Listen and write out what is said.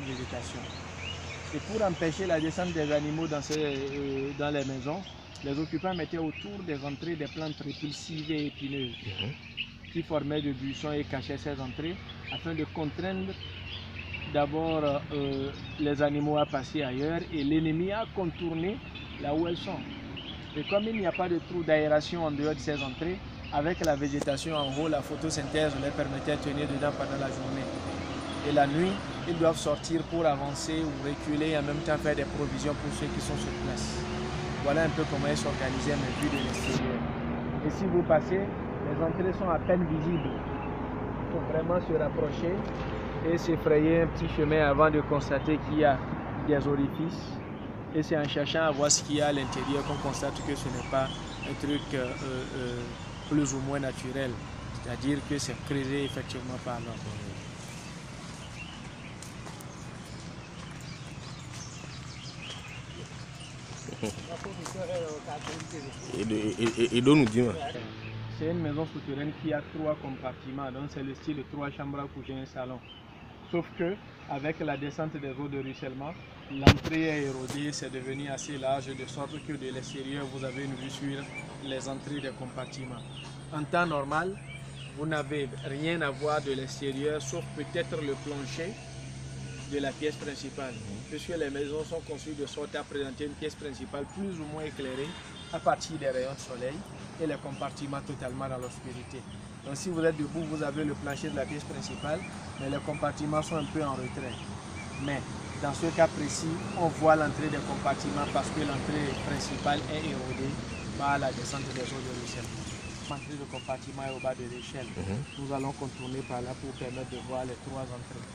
végétation. Et pour empêcher la descente des animaux dans les maisons, les occupants mettaient autour des entrées des plantes répulsives et épineuses qui formaient des buissons et cachaient ces entrées afin de contraindre d'abord les animaux à passer ailleurs et l'ennemi à contourner là où elles sont. Et comme il n'y a pas de trou d'aération en dehors de ces entrées, avec la végétation en haut, la photosynthèse leur permettait de tenir dedans pendant la journée. Et la nuit, ils doivent sortir pour avancer ou reculer et en même temps faire des provisions pour ceux qui sont sur place. Voilà un peu comment ils s'organisaient, mais vu de l'extérieur. Et si vous passez, les entrées sont à peine visibles. Il faut vraiment se rapprocher et s'effrayer un petit chemin avant de constater qu'il y a des orifices. Et c'est en cherchant à voir ce qu'il y a à l'intérieur qu'on constate que ce n'est pas un truc plus ou moins naturel. C'est-à-dire que c'est creusé effectivement par l'homme. Et d'où nous dit? C'est une maison souterraine qui a 3 compartiments, donc c'est le style de 3 chambres à coucher et un salon. Sauf que avec la descente des eaux de ruissellement, l'entrée est érodée, c'est devenu assez large de sorte que de l'extérieur vous avez une vue sur les entrées des compartiments. En temps normal, vous n'avez rien à voir de l'extérieur sauf peut-être le plancher de la pièce principale, puisque les maisons sont conçues de sorte à présenter une pièce principale plus ou moins éclairée à partir des rayons de soleil et les compartiments totalement dans l'obscurité. Donc si vous êtes debout, vous avez le plancher de la pièce principale, mais les compartiments sont un peu en retrait. Mais dans ce cas précis, on voit l'entrée des compartiments parce que l'entrée principale est érodée par la descente des eaux de ruissellement. L'entrée de compartiment est au bas de l'échelle. Nous allons contourner par là pour permettre de voir les 3 entrées.